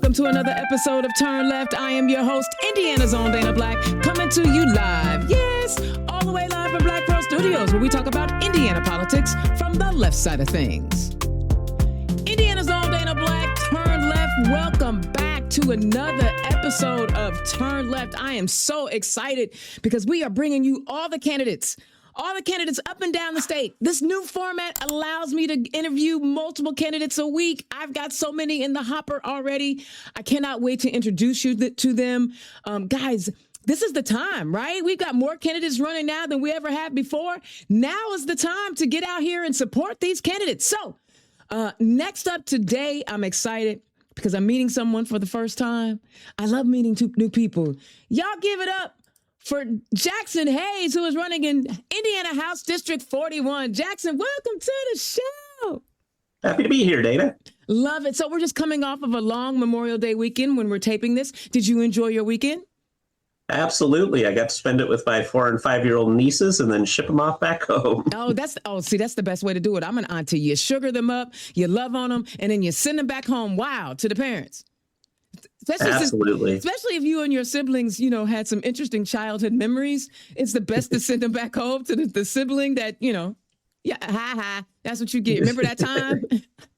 welcome to another episode of Turn Left. I am your host, Indiana's own Dana Black, coming to you live. Yes, all the way live from Black Pearl Studios, where we talk about Indiana politics from the left side of things. Indiana's own Dana Black, Turn Left. Welcome back to another episode of Turn Left. I am so excited because we are bringing you all the candidates up and down the state. This new format allows me to interview multiple candidates a week. I've got so many in the hopper already. I cannot wait to introduce you to them. Guys, this is the time, right? We've got more candidates running now than we ever have before. Now is the time to get out here and support these candidates. So next up today, I'm excited because I'm meeting someone for the first time. I love meeting new people. Y'all give it up for Jackson Hayes, who is running in Indiana House District 41. Jackson, welcome to the show. Happy to be here, Dana. Love it. So we're just coming off of a long Memorial Day weekend when we're taping this. Did you enjoy your weekend? Absolutely. I got to spend it with my 4- and 5-year-old nieces and then ship them off back home. That's the best way to do it. I'm an auntie. You sugar them up, you love on them, and then you send them back home. Wow, to the parents. Absolutely. Especially if you and your siblings, had some interesting childhood memories. It's the best to send them back home to the sibling that, that's what you get. Remember that time?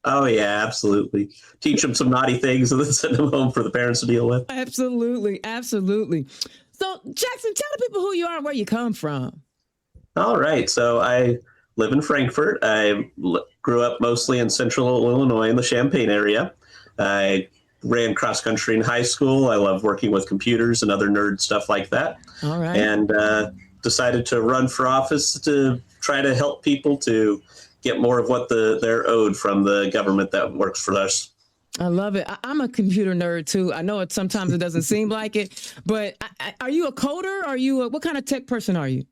Oh, yeah, absolutely. Teach them some naughty things and then send them home for the parents to deal with. Absolutely. Absolutely. So, Jackson, tell the people who you are and where you come from. All right. So I live in Frankfort. I grew up mostly in central Illinois in the Champaign area. I ran cross country in high school. I love working with computers and other nerd stuff like that. All right. And decided to run for office to try to help people to get more of what they're owed from the government that works for us. I love it. I'm a computer nerd too. I know sometimes it doesn't seem like it, but are you a coder? What kind of tech person are you?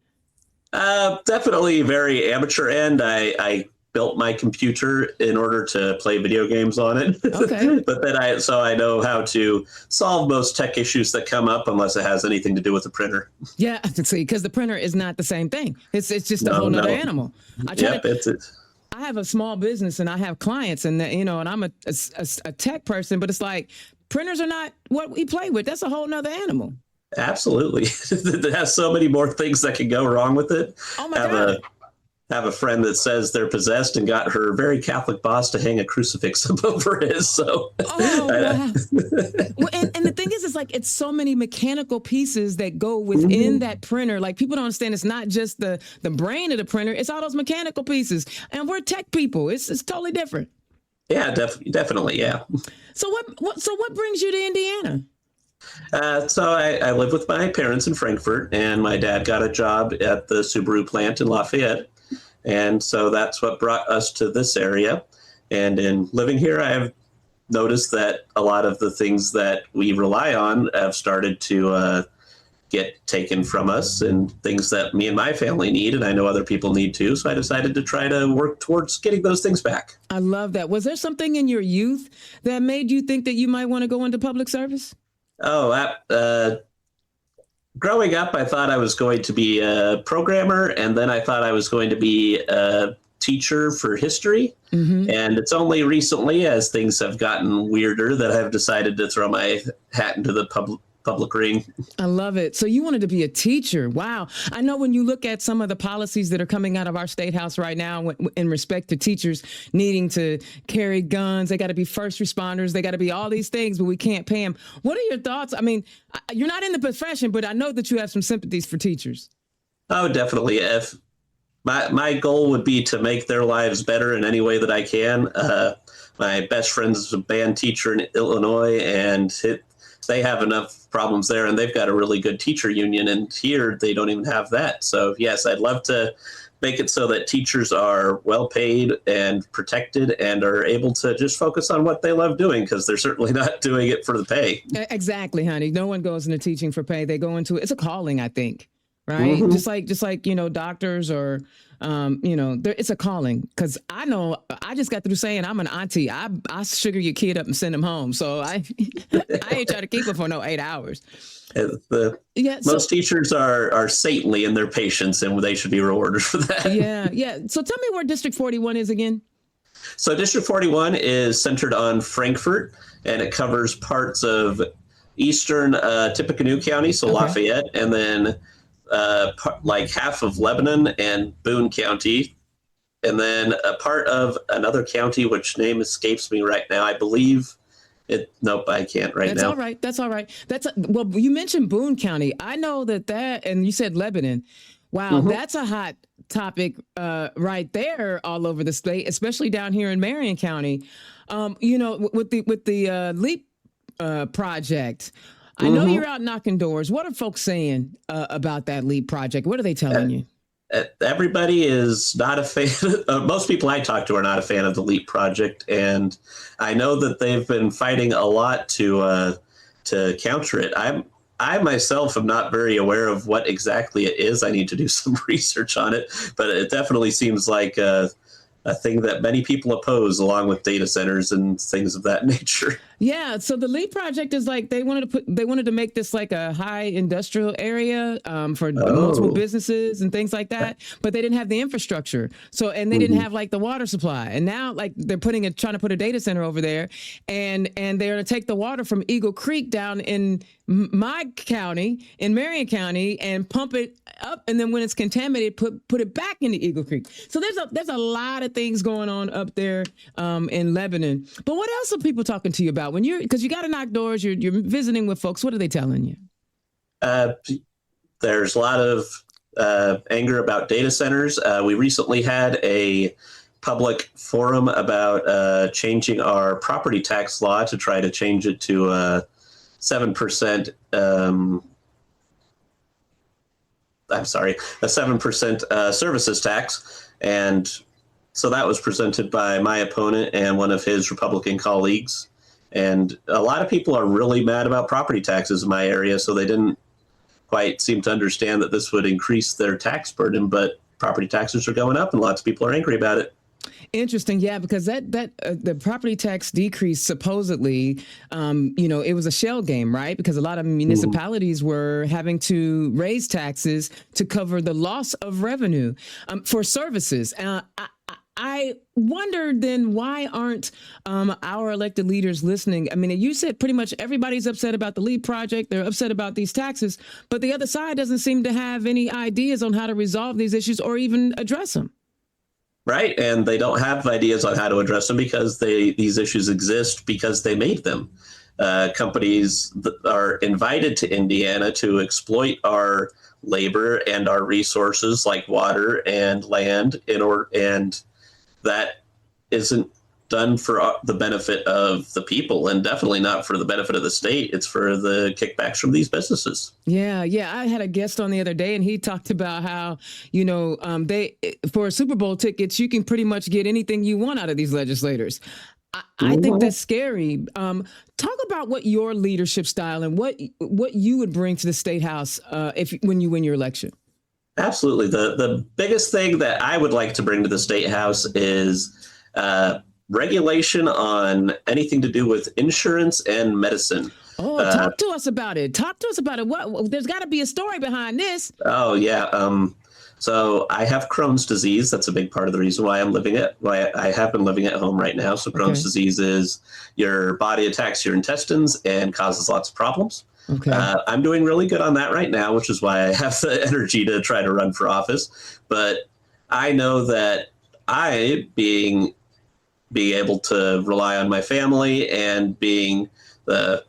Definitely very amateur end. I built my computer in order to play video games on it. Okay. But then I know how to solve most tech issues that come up unless it has anything to do with the printer. Yeah, see, because the printer is not the same thing. It's just a whole nother animal. I have a small business and I have clients and I'm a tech person, but it's like printers are not what we play with. That's a whole nother animal. Absolutely. It has so many more things that can go wrong with it. Oh my God. Have a friend that says they're possessed and got her very Catholic boss to hang a crucifix up over his. So, wow. Well, and the thing is, it's so many mechanical pieces that go within that printer. Like people don't understand, it's not just the brain of the printer; it's all those mechanical pieces. And we're tech people; it's totally different. Yeah, definitely, yeah. So what brings you to Indiana? So I live with my parents in Frankfort, and my dad got a job at the Subaru plant in Lafayette. And so that's what brought us to this area. And in living here, I have noticed that a lot of the things that we rely on have started to get taken from us, and things that me and my family need, and I know other people need too. So I decided to try to work towards getting those things back. I love that. Was there something in your youth that made you think that you might want to go into public service? Growing up, I thought I was going to be a programmer, and then I thought I was going to be a teacher for history. Mm-hmm. And it's only recently, as things have gotten weirder, that I've decided to throw my hat into the public ring. I love it. So you wanted to be a teacher. Wow. I know when you look at some of the policies that are coming out of our state house right now in respect to teachers needing to carry guns, they got to be first responders, they got to be all these things, but we can't pay them. What are your thoughts? I mean, you're not in the profession, but I know that you have some sympathies for teachers. Oh, definitely. If my goal would be to make their lives better in any way that I can. My best friend is a band teacher in Illinois, and they have enough problems there, and they've got a really good teacher union, and here they don't even have that. So yes, I'd love to make it so that teachers are well paid and protected and are able to just focus on what they love doing, because they're certainly not doing it for the pay. Exactly, honey. No one goes into teaching for pay. They go into it's a calling, I think. Right. Mm-hmm. Just like, doctors or, it's a calling, because I know I just got through saying I'm an auntie. I sugar your kid up and send him home. So I ain't trying to keep it for no 8 hours. Most teachers are saintly in their patience, and they should be rewarded for that. Yeah. Yeah. So tell me where District 41 is again. So District 41 is centered on Frankfort, and it covers parts of eastern Tippecanoe County, so Lafayette, and then like half of Lebanon and Boone County, and then a part of another county, which name escapes me right now. I believe it. Nope, I can't right That's now. all right. That's all right. Well, you mentioned Boone County. I know that, and you said Lebanon. Wow, that's a hot topic right there all over the state, especially down here in Marion County. With the LEAP project. I know you're out knocking doors. What are folks saying about that LEAP project? What are they telling you? Everybody is not a fan. Most people I talk to are not a fan of the LEAP project, and I know that they've been fighting a lot to counter it. I myself am not very aware of what exactly it is. I need to do some research on it, but it definitely seems like a thing that many people oppose, along with data centers and things of that nature. Yeah, so the LEAP project is like they wanted to make this like a high industrial area for multiple businesses and things like that, but they didn't have the infrastructure. So and they didn't have like the water supply. And now like they're trying to put a data center over there, and they're going to take the water from Eagle Creek down in my county, in Marion County, and pump it up, and then when it's contaminated, put it back into Eagle Creek. So there's a lot of things going on up there in Lebanon. But what else are people talking to you about because you got to knock doors? You're visiting with folks. What are they telling you? There's a lot of anger about data centers. We recently had a public forum about changing our property tax law to try to change it to 7%. A 7% services tax. And so that was presented by my opponent and one of his Republican colleagues. And a lot of people are really mad about property taxes in my area, so they didn't quite seem to understand that this would increase their tax burden, but property taxes are going up and lots of people are angry about it. Interesting. Yeah, because the property tax decrease supposedly, it was a shell game, right? Because a lot of municipalities were having to raise taxes to cover the loss of revenue for services. I wonder then, why aren't our elected leaders listening? I mean, you said pretty much everybody's upset about the LEAP project. They're upset about these taxes, but the other side doesn't seem to have any ideas on how to resolve these issues or even address them. Right. And they don't have ideas on how to address them because these issues exist because they made them. Companies are invited to Indiana to exploit our labor and our resources like water and land and that isn't done for the benefit of the people and definitely not for the benefit of the state. It's for the kickbacks from these businesses. Yeah. I had a guest on the other day and he talked about how, they for Super Bowl tickets, you can pretty much get anything you want out of these legislators. I think that's scary. Talk about what your leadership style and what you would bring to the State House when you win your election. Absolutely. The biggest thing that I would like to bring to the State House is regulation on anything to do with insurance and medicine. Oh, talk to us about it. What? There's got to be a story behind this. Oh, yeah. So I have Crohn's disease. That's a big part of the reason why I have been living at home right now. So Crohn's disease is your body attacks your intestines and causes lots of problems. Okay. I'm doing really good on that right now, which is why I have the energy to try to run for office. But I know that being able to rely on my family and being the,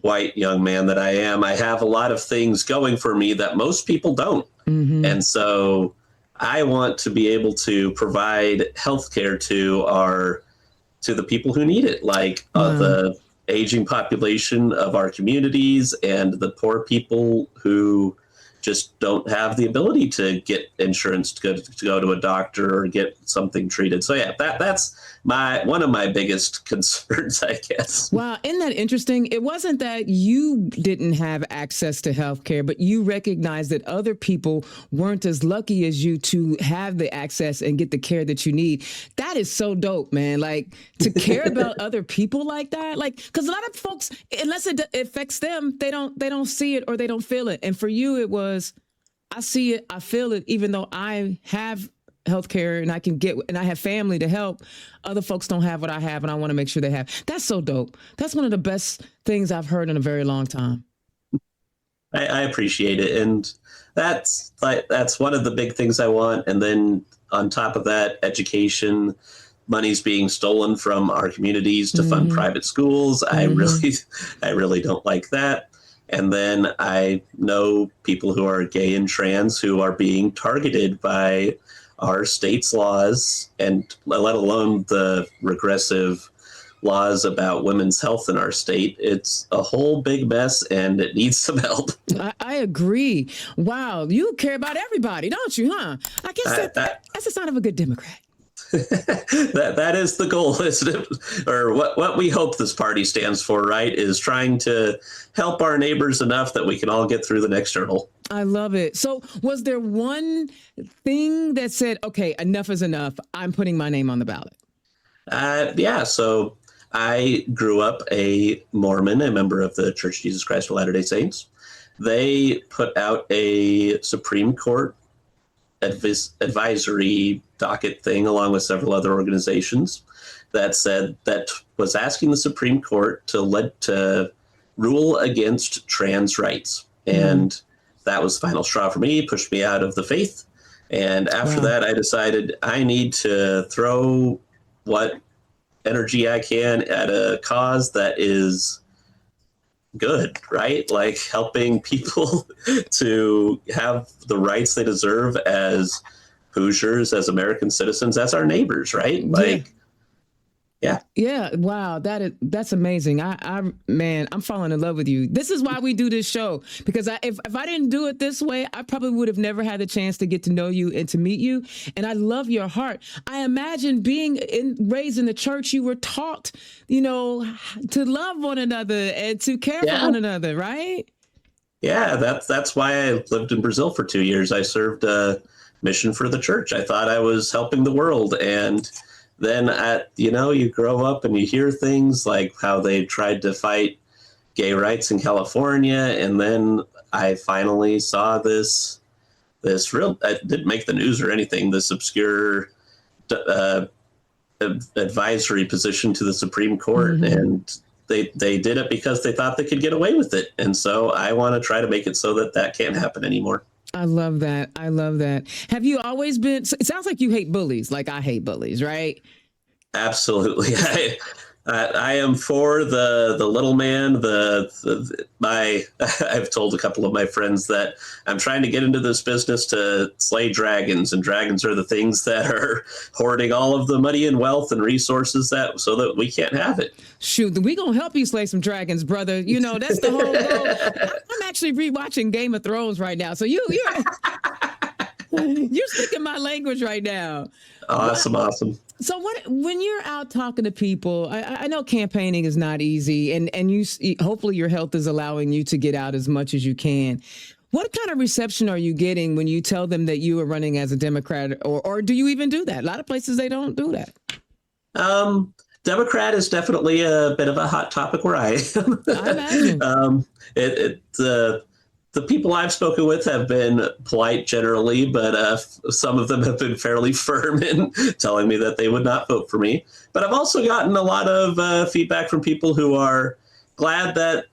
white young man that I am, I have a lot of things going for me that most people don't. Mm-hmm. And so I want to be able to provide healthcare to the people who need it, like the aging population of our communities and the poor people who just don't have the ability to get insurance to go to a doctor or get something treated. So yeah, that's one of my biggest concerns, I guess. Wow, isn't that interesting? It wasn't that you didn't have access to health care, but you recognized that other people weren't as lucky as you to have the access and get the care that you need. That is so dope, man. Like, to care about other people like that, like, because a lot of folks, unless it affects them, they don't see it or they don't feel it. And for you, it was, I see it, I feel it, even though I have health care and and I have family to help, other folks don't have what I have and I want to make sure they have. That's so dope. That's one of the best things I've heard in a very long time. I appreciate it. And that's one of the big things I want. And then on top of that, education, money's being stolen from our communities to fund private schools. I really don't like that. And then I know people who are gay and trans who are being targeted by our state's laws, and let alone the regressive laws about women's health in our state. It's a whole big mess and it needs some help. I agree. Wow. You care about everybody, don't you, huh? I guess that's a sign of a good Democrat. that is the goal, isn't it? Or what we hope this party stands for, right? Is trying to help our neighbors enough that we can all get through the next hurdle. I love it. So was there one thing that said, okay, enough is enough, I'm putting my name on the ballot? Yeah. So I grew up a Mormon, a member of the Church of Jesus Christ of Latter-day Saints. They put out a Supreme Court advisory docket thing along with several other organizations that was asking the Supreme Court to rule against trans rights. And that was the final straw for me, pushed me out of the faith. And after that, I decided I need to throw what energy I can at a cause that is good, right? Like helping people to have the rights they deserve as Hoosiers, as American citizens, as our neighbors, right? Like, yeah. Wow, that's amazing. I'm falling in love with you. This is why we do this show, because if I didn't do it this way, I probably would have never had the chance to get to know you and to meet you. And I love your heart. I imagine raised in the church, you were taught, to love one another and to care for one another, right? Yeah, that's why I lived in Brazil for 2 years. I served a mission for the church. I thought I was helping the world, and then you grow up and you hear things like how they tried to fight gay rights in California. And then I finally saw this it didn't make the news or anything, this obscure advisory position to the Supreme Court. And they did it because they thought they could get away with it. And so I want to try to make it so that can't happen anymore. I love that. Have you always been, it sounds like you hate bullies, like I hate bullies, right? Absolutely. I am for the little man. I've told a couple of my friends that I'm trying to get into this business to slay dragons, and dragons are the things that are hoarding all of the money and wealth and resources so that we can't have it. Shoot, we gonna help you slay some dragons, brother. That's the whole goal. I'm actually rewatching Game of Thrones right now, so you're speaking my language right now. Awesome. So when you're out talking to people, I know campaigning is not easy, and you hopefully your health is allowing you to get out as much as you can. What kind of reception are you getting when you tell them that you are running as a Democrat, or do you even do that? A lot of places they don't do that. Democrat is definitely a bit of a hot topic where I am. I imagine. The people I've spoken with have been polite generally, but some of them have been fairly firm in telling me that they would not vote for me. But I've also gotten a lot of feedback from people who are glad that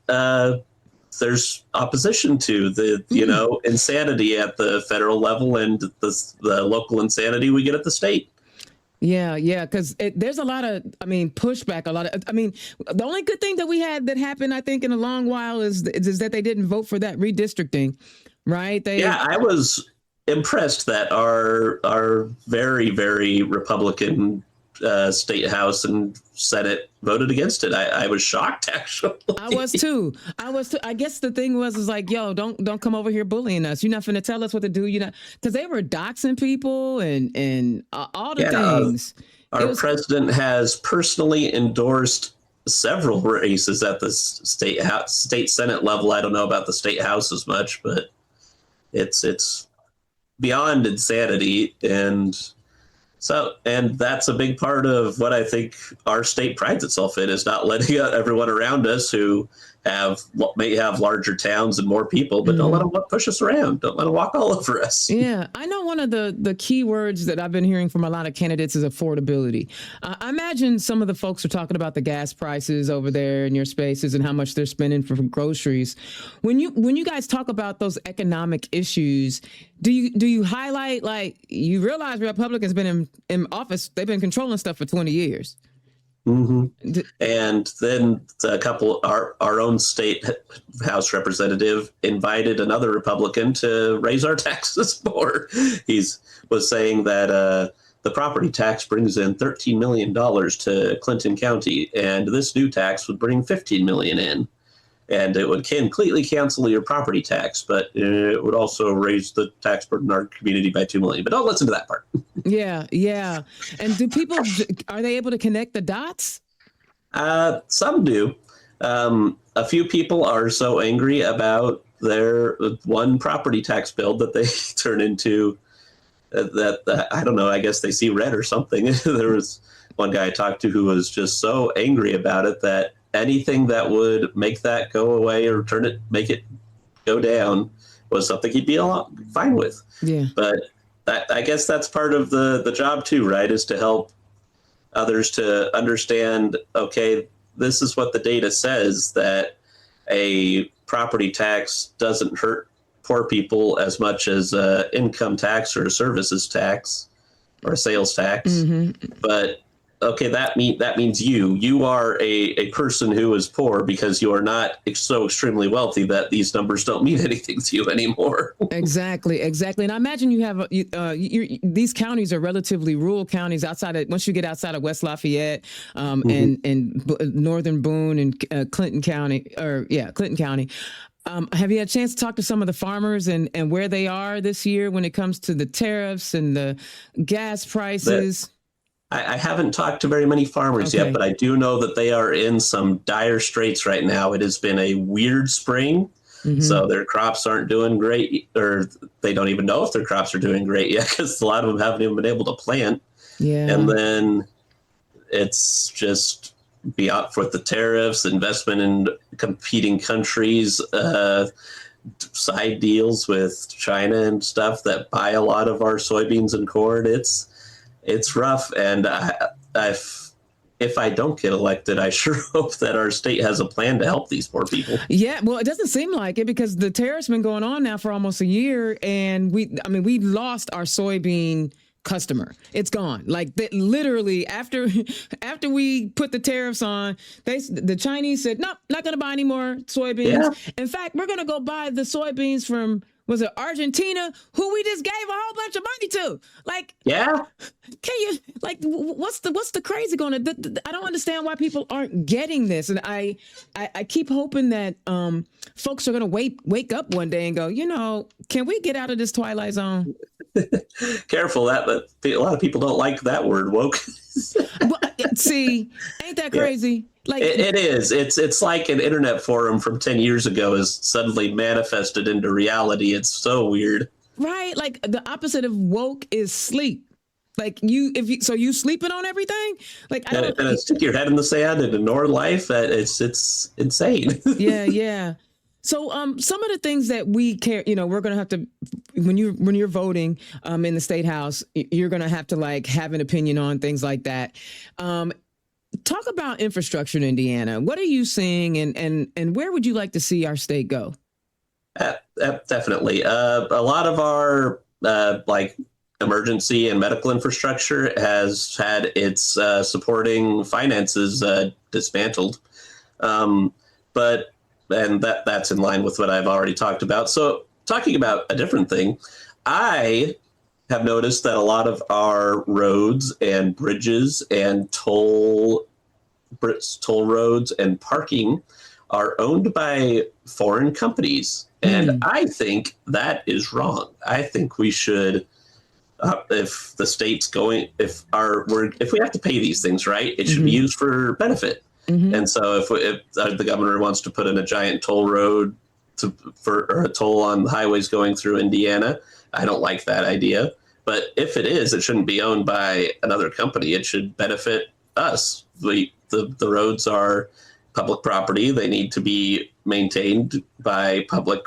there's opposition to the insanity at the federal level and the local insanity we get at the state. Yeah, because there's a lot of, pushback. The only good thing that happened, I think, in a long while is that they didn't vote for that redistricting, right? I was impressed that our very, very Republican state house and Senate voted against it. I was shocked, actually. I was too. I guess the thing was like, yo, don't come over here bullying us. You're not finna tell us what to do. Because they were doxing people and all the things. Our president has personally endorsed several races at the state Senate level. I don't know about the state house as much, but it's beyond insanity. And So, and that's a big part of what I think our state prides itself in, is not letting everyone around us who may have larger towns and more people, but don't let them push us around. Don't let them walk all over us. Yeah, I know one of the key words that I've been hearing from a lot of candidates is affordability. I imagine some of the folks are talking about the gas prices over there in your spaces and how much they're spending for groceries. When you guys talk about those economic issues, do you highlight, like, you realize Republicans been in office, they've been controlling stuff for 20 years? Mm-hmm. And then our own state House representative invited another Republican to raise our taxes more. Was saying that the property tax brings in $13 million to Clinton County, and this new tax would bring $15 million in. And it would completely cancel your property tax, but it would also raise the tax burden in our community by $2 million. But don't listen to that part. Yeah. And are they able to connect the dots? Some do. A few people are so angry about their one property tax bill that they turn into that. I don't know. I guess they see red or something. There was one guy I talked to who was just so angry about it that anything that would make that go away or make it go down was something he'd be fine with. Yeah. But I guess that's part of the job too, right? Is to help others to understand, okay, this is what the data says, that a property tax doesn't hurt poor people as much as income tax or a services tax or a sales tax. Mm-hmm. But okay, that means you are a person who is poor because you are not so extremely wealthy that these numbers don't mean anything to you anymore. Exactly. And I imagine you have these counties are relatively rural counties once you get outside of West Lafayette, and Northern Boone and Clinton County. Have you had a chance to talk to some of the farmers and where they are this year when it comes to the tariffs and the gas prices? I haven't talked to very many farmers yet, but I do know that they are in some dire straits right now. It has been a weird spring, so their crops aren't doing great, or they don't even know if their crops are doing great yet because a lot of them haven't even been able to plant. Yeah. And then it's just beyond with the tariffs, investment in competing countries, side deals with China and stuff that buy a lot of our soybeans and corn. It's rough, and if I don't get elected, I sure hope that our state has a plan to help these poor people. Yeah, well, it doesn't seem like it because the tariffs been going on now for almost a year, and we lost our soybean customer. It's gone. Like literally after we put the tariffs on, the Chinese said, nope, not going to buy any more soybeans. Yeah. In fact, we're going to go buy the soybeans from, was it Argentina, who we just gave a whole bunch of money to? Like, yeah. Can you, like, what's the crazy going on? I don't understand why people aren't getting this. And I keep hoping that folks are going to wake up one day and go, can we get out of this twilight zone? Careful but a lot of people don't like that word, woke. See, ain't that crazy? Yeah. Like it is. It's like an internet forum from 10 years ago is suddenly manifested into reality. It's so weird. Right. Like the opposite of woke is sleep. Like you sleeping on everything? Like and stick your head in the sand and ignore life. It's insane. Yeah. So some of the things that we care, we're going to have to, when you're voting in the state house, you're going to have to have an opinion on things like that. Talk about infrastructure in Indiana. What are you seeing and where would you like to see our state go? Definitely. A lot of our emergency and medical infrastructure has had its supporting finances dismantled. And that's in line with what I've already talked about. So talking about a different thing, I have noticed that a lot of our roads and bridges and toll roads and parking are owned by foreign companies. And I think that is wrong. I think we should, if the state's going, if we have to pay these things, right, it should be used for benefit. Mm-hmm. And so if the governor wants to put in a giant toll road or a toll on the highways going through Indiana, I don't like that idea. But if it is, it shouldn't be owned by another company. It should benefit us. The roads are public property. They need to be maintained by public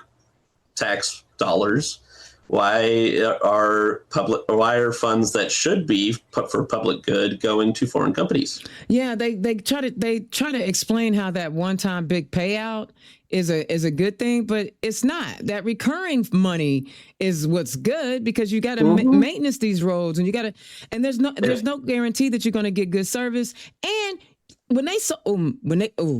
tax dollars. Why are funds that should be put for public good going to foreign companies? Yeah, they try to explain how that one-time big payout is a good thing, but it's not. That recurring money is what's good, because you got to maintenance these roads, and there's no guarantee that you're going to get good service. And when they sold the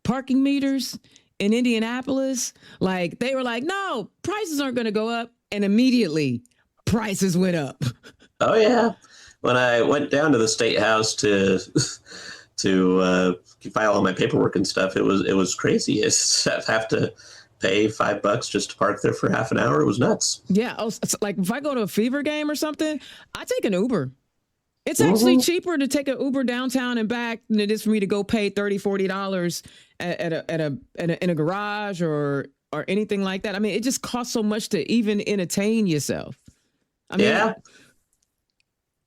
parking meters in Indianapolis, like, they were like, no, prices aren't going to go up, and immediately prices went up. Oh yeah, when I went down to the State House to file all my paperwork and stuff, it was crazy. I have to pay $5 just to park there for half an hour. It was nuts. Yeah. Like, if I go to a Fever game or something, I take an Uber. It's actually cheaper to take an Uber downtown and back than it is for me to go pay $30-$40 in a garage or anything like that. I mean, it just costs so much to even entertain yourself. I mean,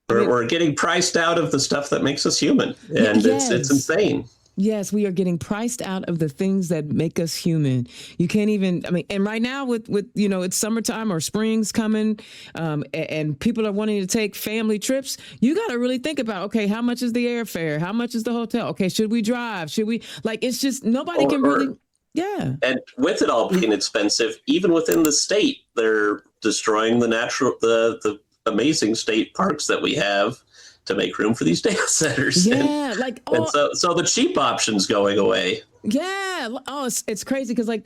we're getting priced out of the stuff that makes us human, and it's insane. Yes, we are getting priced out of the things that make us human. You can't even, I mean, and right now with it's summertime or spring's coming, and people are wanting to take family trips, you got to really think about, okay, how much is the airfare? How much is the hotel? Okay, should we drive? Should we, like, it's just, nobody can really, yeah. And with it all being expensive, even within the state, they're destroying the amazing state parks that we have to make room for these data centers. Yeah, and so the cheap option's going away. Yeah. Oh, it's crazy, because like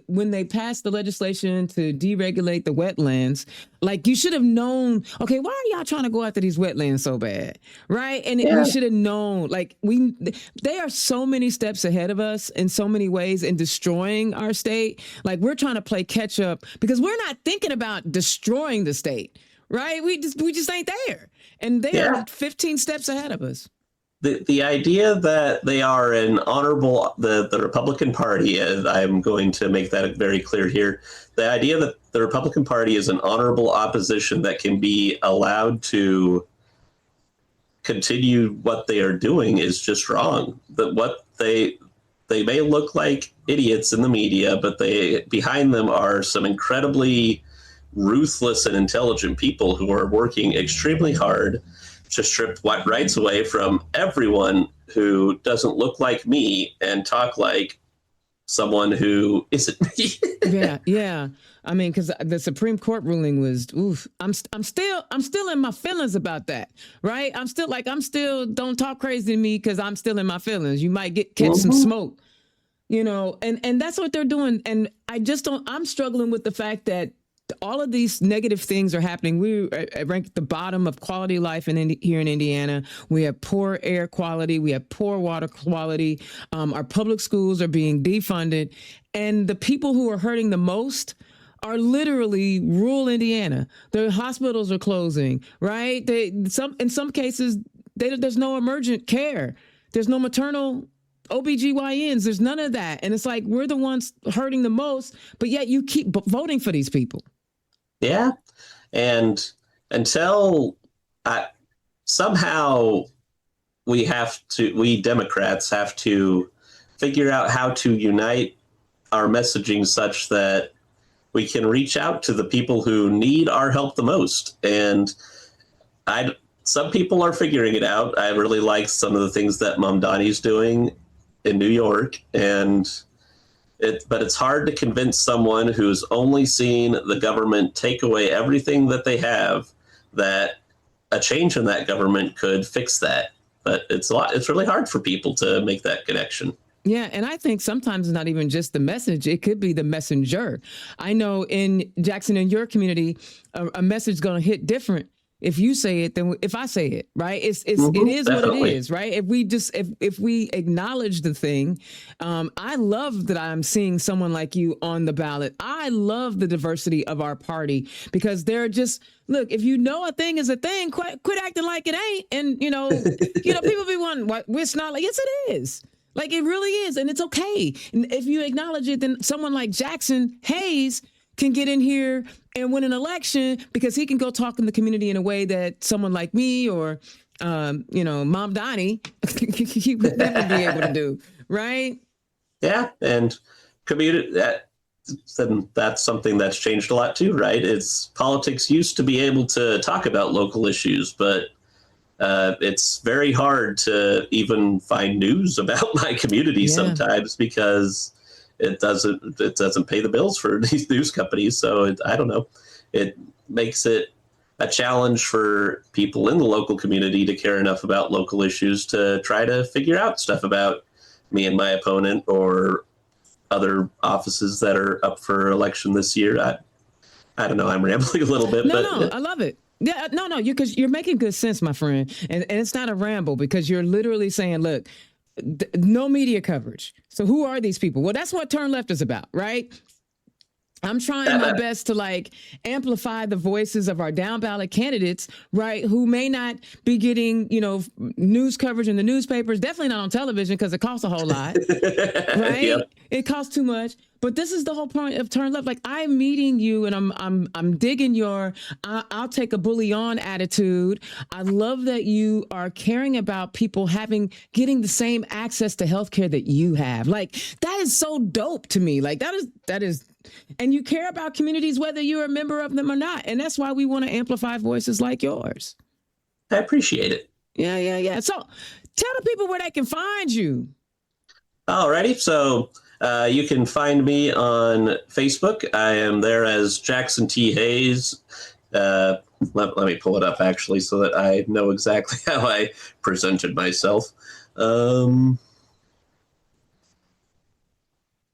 when they passed the legislation to deregulate the wetlands, like, you should have known, okay, why are y'all trying to go after these wetlands so bad? Right? And we should have known, like, they are so many steps ahead of us in so many ways in destroying our state. Like, we're trying to play catch up because we're not thinking about destroying the state. Right? We just ain't there. And they are 15 steps ahead of us. The idea that they are an honorable, the Republican Party, and I'm going to make that very clear here, the idea that the Republican Party is an honorable opposition that can be allowed to continue what they are doing is just wrong. That what they may look like idiots in the media, but behind them are some incredibly ruthless and intelligent people who are working extremely hard to strip rights away from everyone who doesn't look like me and talk like someone who isn't me. Yeah. I mean, because the Supreme Court ruling was, I'm still in my feelings about that, right? I'm still don't talk crazy to me because I'm still in my feelings. You might catch some smoke, and that's what they're doing. And I'm struggling with the fact that all of these negative things are happening. We rank at the bottom of quality of life here in Indiana. We have poor air quality. We have poor water quality. Our public schools are being defunded. And the people who are hurting the most are literally rural Indiana. The hospitals are closing, right? In some cases, there's no emergent care. There's no maternal OBGYNs. There's none of that. And it's like, we're the ones hurting the most, but yet you keep voting for these people. Yeah. And until somehow we Democrats have to figure out how to unite our messaging such that we can reach out to the people who need our help the most. And some people are figuring it out. I really like some of the things that Mamdani's doing in New York, but it's hard to convince someone who's only seen the government take away everything that they have that a change in that government could fix that. But it's really hard for people to make that connection. Yeah, and I think sometimes it's not even just the message. It could be the messenger. I know in Jackson, in your community, a message is going to hit different if you say it than if I say it, right? It is definitely what it is, right? If we acknowledge the thing, I love that I'm seeing someone like you on the ballot. I love the diversity of our party because they're just, look, if you know a thing is a thing, quit acting like it ain't. And, people be wondering, it's not like, yes, it is. Like, it really is. And it's okay. And if you acknowledge it, then someone like Jackson Hayes can get in here and win an election because he can go talk in the community in a way that someone like me or, Mom Donnie, he would never be able to do. Right? Yeah. And that's something that's changed a lot too, right? It's politics used to be able to talk about local issues, but it's very hard to even find news about my community sometimes because it doesn't pay the bills for these news companies. So I don't know. It makes it a challenge for people in the local community to care enough about local issues to try to figure out stuff about me and my opponent or other offices that are up for election this year. I don't know. I'm rambling a little bit. No, I love it. Yeah, no, because you're making good sense, my friend. And it's not a ramble because you're literally saying, look, no media coverage. So who are these people? Well, that's what Turn Left is about, right? I'm trying my best to amplify the voices of our down ballot candidates, right? Who may not be getting, news coverage in the newspapers, definitely not on television because it costs a whole lot, right? Yep. It costs too much. But this is the whole point of Turn Left. Like, I'm meeting you and I'm digging your I'll take a bully on attitude. I love that you are caring about people getting the same access to healthcare that you have. Like, that is so dope to me. Like, that is and you care about communities whether you're a member of them or not. And that's why we want to amplify voices like yours. I appreciate it. Yeah. So tell the people where they can find you. Alrighty. So you can find me on Facebook. I am there as Jackson T. Hayes. Let me pull it up, actually, so that I know exactly how I presented myself.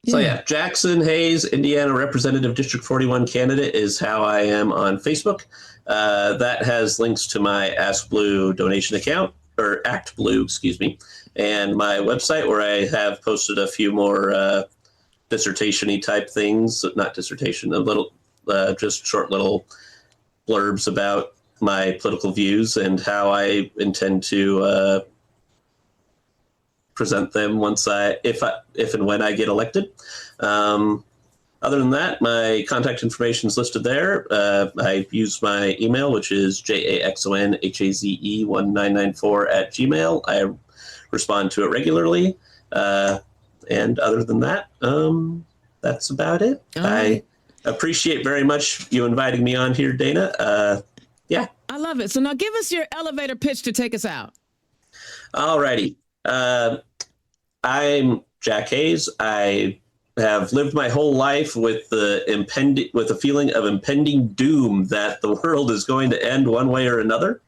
So yeah, Jackson Hayes, Indiana Representative District 41 candidate is how I am on Facebook. That has links to my Ask Blue donation account, or Act Blue, excuse me, and my website where I have posted a few more dissertation-y type things, not dissertation, just short little blurbs about my political views and how I intend to present them if and when I get elected. Other than that, my contact information is listed there. I use my email, which is jaxonhaze1994@gmail. I respond to it regularly. And other than that, that's about it. I appreciate very much you inviting me on here, Dana. Yeah. I love it. So now give us your elevator pitch to take us out. All righty. I'm Jack Hayes. I have lived my whole life with the feeling of impending doom that the world is going to end one way or another,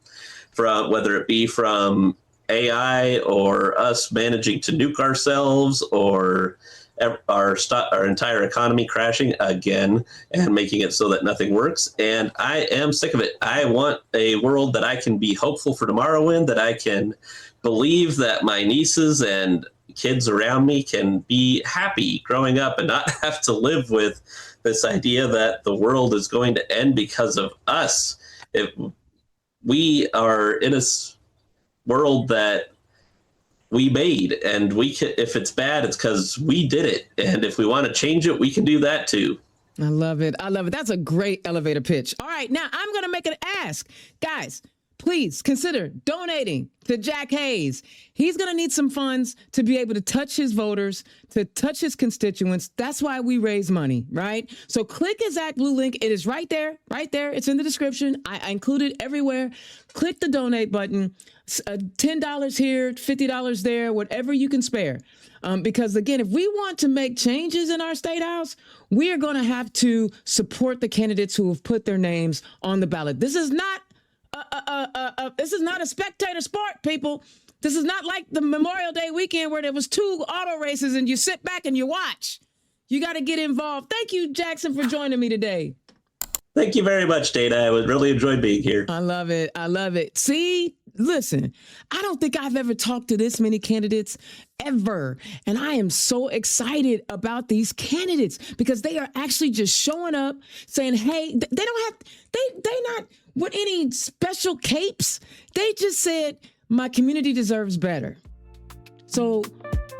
whether it be from AI or us managing to nuke ourselves or our entire economy crashing again and making it so that nothing works. And I am sick of it. I want a world that I can be hopeful for tomorrow in, that I can believe that my nieces and kids around me can be happy growing up and not have to live with this idea that the world is going to end because of us. If we are in a world that we made, and if it's bad, it's because we did it. And if we want to change it, we can do that too. I love it. That's a great elevator pitch. All right, now I'm going to make an ask. Guys, please consider donating to Jack Hayes. He's going to need some funds to be able to touch his voters, to touch his constituents. That's why we raise money, right? So click his Act Blue link. It is right there. It's in the description. I include it everywhere. Click the donate button. $10 here, $50 there, whatever you can spare. Because again, if we want to make changes in our state house, we are going to have to support the candidates who have put their names on the ballot. This is not a spectator sport, people. This is not like the Memorial Day weekend where there was 2 auto races and you sit back and you watch. You got to get involved. Thank you, Jackson, for joining me today. Thank you very much, Dana. I really enjoyed being here. I love it. See, listen, I don't think I've ever talked to this many candidates ever. And I am so excited about these candidates because they are actually just showing up saying, hey, they not with any special capes. They just said, my community deserves better. So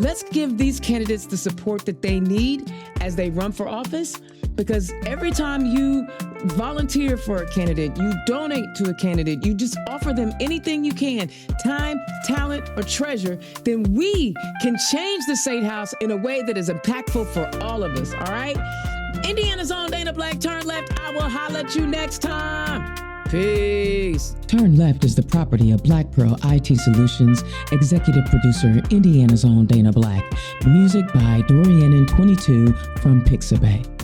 Let's give these candidates the support that they need as they run for office, because every time you volunteer for a candidate, you donate to a candidate, you just offer them anything you can, time, talent, or treasure, then we can change the State House in a way that is impactful for all of us, all right? Indiana's own Dana Black, turn left. I will holler at you next time. Peace. Turn Left is the property of Black Pearl IT Solutions, executive producer, Indiana's own Dana Black. Music by Dorian and 22 from Pixabay.